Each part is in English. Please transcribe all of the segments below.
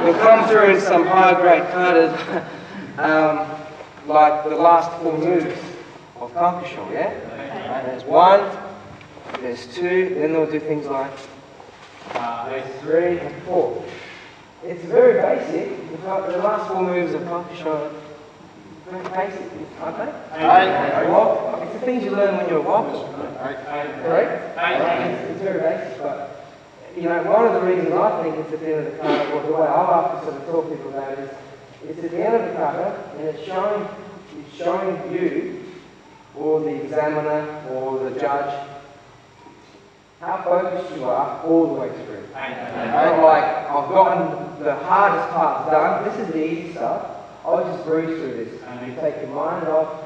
We'll come through in some high grade katas, like the last 4 moves of Kankasho, yeah? Right, there's 1, there's 2, then they'll do things like there's 3 and 4. It's very basic. The last 4 moves of Kankasho, very basic, aren't they? Well, it's the things you learn when you're a walker, correct? It's very basic, but you know, one of the reasons I think it's at the end of the kata, or the way I like to sort of talk people about it, is it's at the end of the kata, and it's showing you, or the examiner, or the judge, how focused you are all the way through. Not like, I've gotten the hardest parts done, this is the easy stuff, I'll just breeze through this. And you take your mind off,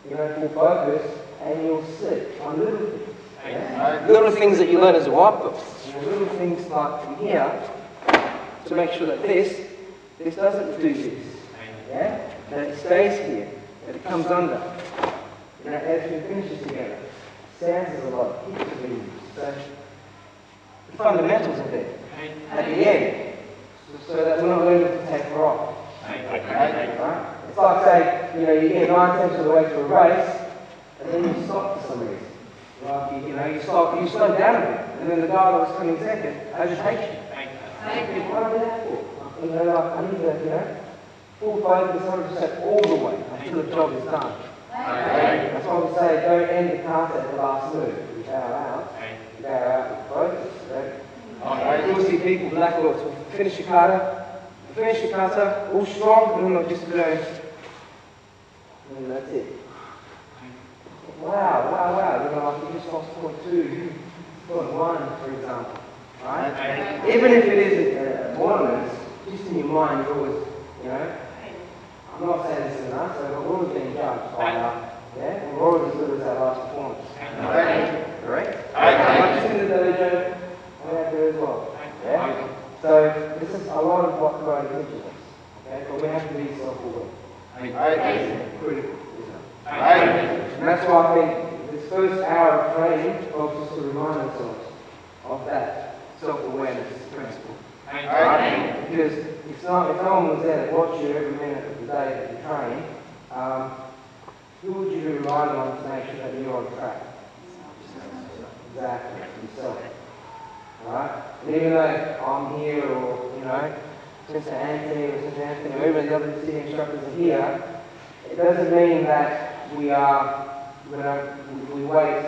you know, full focus, and you'll slip on little things. Yeah? Little things that you learn as a white belt. Little things like from here, to make sure that this doesn't do this. Yeah? That it stays here, that it comes under. You know, as we finish this together. Sounds is a lot, heaps of things. So the fundamentals are there at the end, so that we're not learning to take her off. Right? It's like saying, you know, you get 9/10 of the way through a race, and then you stop for some reason. Like you know, you slow down a bit, and then the guy that was coming second overtakes you. What do I do that for? You know, like I need to, you know, full focus, 100% all the way until the job is done. That's why we say don't end the kata at the last move. You bow out. You bow out with focus. Right? You'll see people, black belts, will finish the kata, all strong, and then they'll just go, and that's it. Wow. You know, like you just lost point 2, point 1, for example. Right? Even if it is a tournament, just in your mind, you're always, you know, I'm not saying this is enough, so we're always being judged by yeah? We're always as good as our last performance. Correct? Not just in the dojo, and out there as well. Yeah? So, this is a lot of what karate teaches us. Okay? But we have to be self-aware. Critical. And that's why I think this first hour of training helps us to remind ourselves of that self-awareness principle. Right? Because if no one was there to watch you every minute of the day that you train, who would you be relying on to make sure that you're on track? Exactly, yourself. Right? And even though I'm here, or you know, Sister Anthony or Sister Anthony, or even the other sitting instructors are here, it doesn't mean that we wait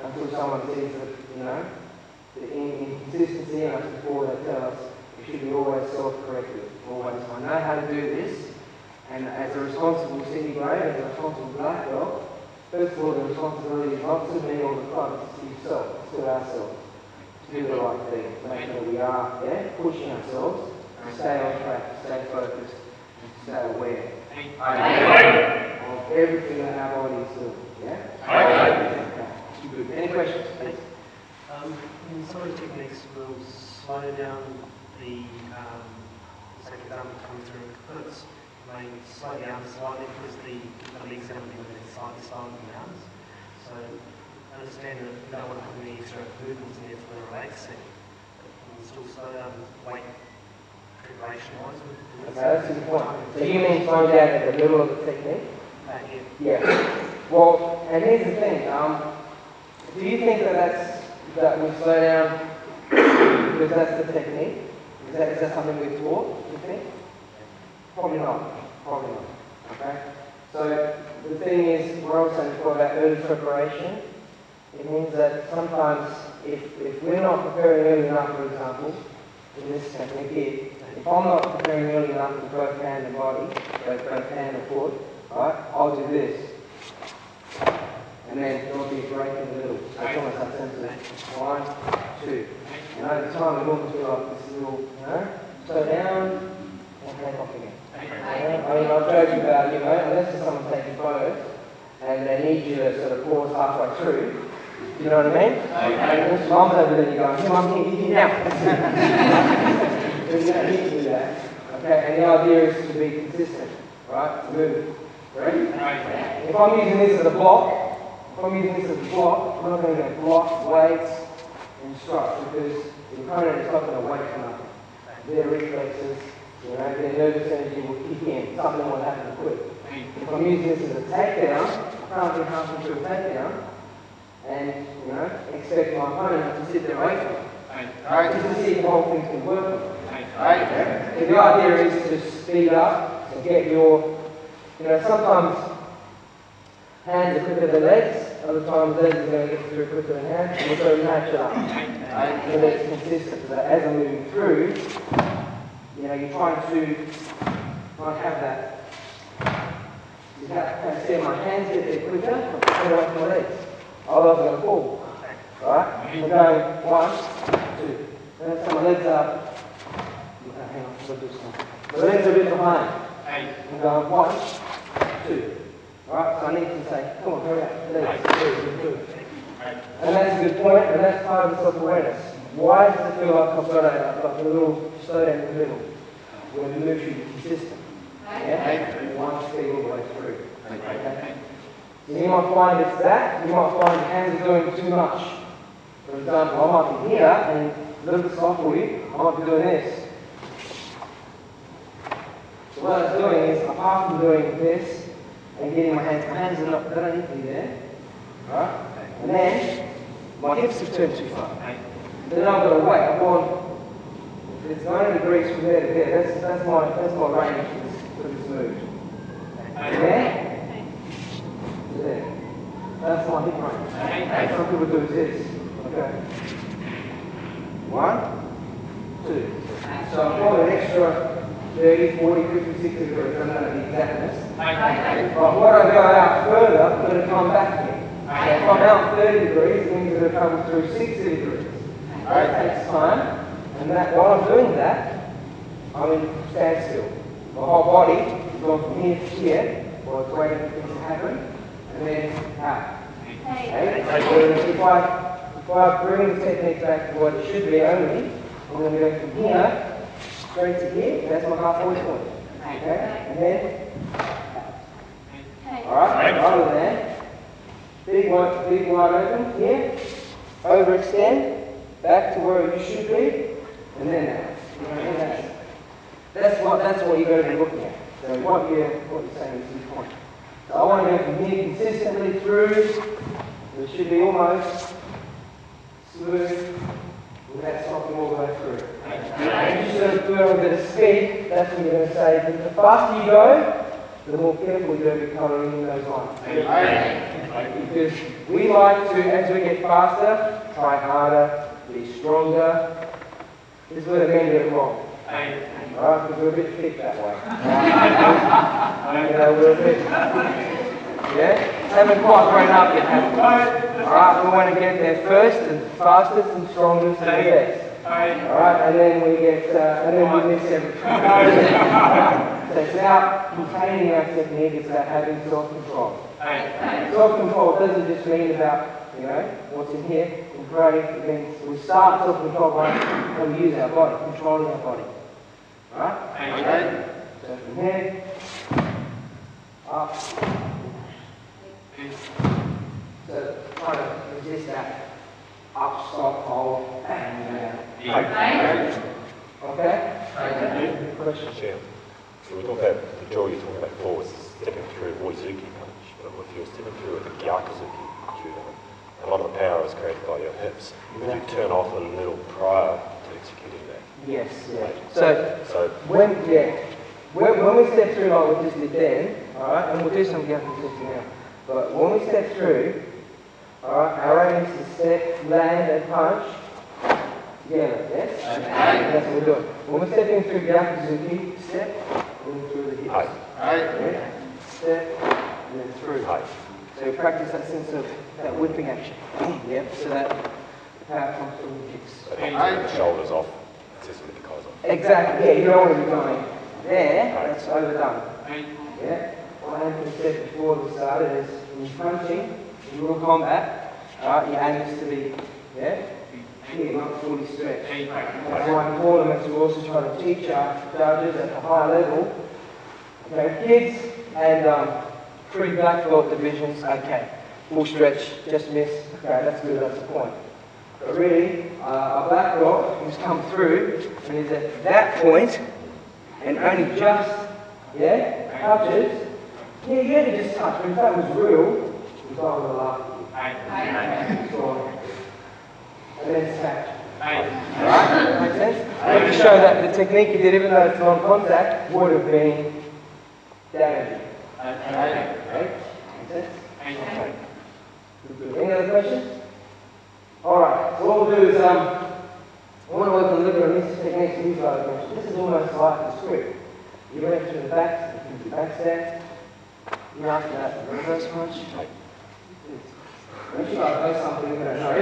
until someone sees that, you know, the inconsistency in us before they tell us. We should be always self-corrective. Always, I know how to do this, and as a responsible city grade, as a responsible black belt, first of all, the responsibility is not to me or the club, it's to yourself, it's to ourselves, to do the right thing, to make sure that we are pushing ourselves, to stay on track, to stay focused, and to stay aware of everything that our body is doing. Yeah? Good. Any questions, please? In some of the techniques, we'll slow down the second arm coming through, but it's may slow down slightly because the legs haven't been slightly slowing the arms. So understand that you don't want to put any extra movements in there for the relaxing. But you can still slow down weight preparation-wise. Okay, that's a good point. So you mean slow down at the middle of the technique? Yeah. Well, and here's the thing. Do you think that we slow down because that's the technique? Is that something we've taught, you think? Probably not. Okay? So the thing is, we're also saying before about early preparation. It means that sometimes if we're not preparing early enough, for example, in this technique here, if I'm not preparing early enough with both hand and body, both hand and foot, right, I'll do this. And then there'll be a break in the middle. So it's almost like sensitive. 1, 2. And over time, it almost feel like this little, you know, slow down and hand off again. I mean, I've joked about, you know, unless there's someone taking photos and they need you to sort of pause halfway through, you know what I mean? And this mum's over there and you're going, hey mum, can you now? You don't need to do that. Okay, and the idea is to be consistent, right? To move. Ready? If I'm using this as a block, I'm not going to go block, weights, and strike because the opponent is not going to wait for nothing. their reflexes, their nervous energy will kick in. Something will happen quick. If I'm using this as a takedown, I can't be halfway through a takedown and, expect my opponent to sit there waiting. Just to see if the whole thing's been working. So the idea is to speed up and get your, sometimes hands are quicker than legs, other times legs are going to get through quicker than hands, and we've got to match it up. So that it's consistent, so that as I'm moving through, you're trying to not have that. You have to see my hands get there quicker, I'm putting away from my legs. Otherwise I'm going to fall. Right? So going 1, 2. Then so my legs are, hang on, I'll do something. My legs are a bit behind. I'm going 1, 2. Right? So I need to say, come on, hurry up. Legs. And that's a good point, and that's part of the self-awareness. Why does it feel like I've got a little slowdown in the middle? When the move should be consistent. Yeah? One speed all the way through. Okay? So you might find it's that, you might find your hands are doing too much. For example, I might be here, and a little bit slow for you, I might be doing this. So what I'm doing is, apart from doing this, and getting my hands are not, they don't need to be there. Right? And then, my hips have turned too far. Then I've got to wait, I've gone, it's 90 degrees from there to there, that's my range for this move. There? To there. That's my hip range. Some people do this. Okay. 1, 2. So I've got an extra 30, 40, 50, 60 degrees. I don't know the exactness. But what I go out further, I'm going to come back here. So if I'm out 30 degrees, it means I'm going to travel through 60 degrees. That takes time. And that while I'm doing that, I'm in standstill. My whole body is going from here to here, while it's waiting for things to happen, and then out. Okay? So if I bring the technique back to what it should be only, I'm going to go from here, straight to here, that's my halfway point. Okay? And then, alright, rather than, big wide open, here, overextend, back to where you should be, and then out. That's what you're going to be looking at. So what you're saying is this point. So I want to go from here consistently through. So it should be almost smooth without stopping all the way through. If you sort of do a little bit of speed, that's when you're going to say that the faster you go, the more careful you're going to be colouring in those lines. Because we like to, as we get faster, try harder, be stronger. This is where the men get it wrong. Alright, because we're a bit thick that way. We're a bit, haven't quite grown up yet, have we? Alright, we want to get there first and fastest and strongest and the best. Alright, and then we get, and then we miss everything. So it's about maintaining our technique, it's about having self-control. Self-control doesn't just mean about, what's in here. In karate, it means we start self-control by how we use our body, controlling our body. Right? So from here, up. So try to resist that up, stop, hold, and okay? Question? Sure. So we talk about the jaw you're talking about before was stepping through Waizuki punch, but if you're stepping through with a Gyakuzuki shooter, a lot of the power is created by your hips. Would you turn off a little prior to executing that? Yes, yeah. So when we step through like we just did then, alright, and we'll do some Gyakuzuki now, but when we step through, alright, our aim is to step, land and punch together, yes? That's what we're doing. When we're stepping through Gyakuzuki, step, and through the hips. Yeah? Step, and then through. So practice that sense of that whipping action. Yep, so that the power comes through the hips. So the shoulders off, just with the calls off. Exactly, yeah, you don't want to be going there, that's overdone. Yeah? What I said before we started is when you're punching, in real combat, your aim is to be, here, not fully stretched. That's why in tournaments we also try to teach our judges at the high level, kids and pre-black belt divisions, full stretch, just miss, that's good, that's the point. But really, a black dot who's come through and is at that point and only just, touches. Yeah, you had to just touch, but if that was real, it was all the last. And then snatch. Alright, makes sense? To show that the technique you did, even though it's non-contact, would have been damaging. Okay? Makes sense? Okay. Any other questions? Alright, so what we'll do is, I want to work a little bit on these techniques and these guys mentioned. This is almost like the script. You went through the back, you can do back stand. You after that, reverse punch. Make sure I know something we don't know.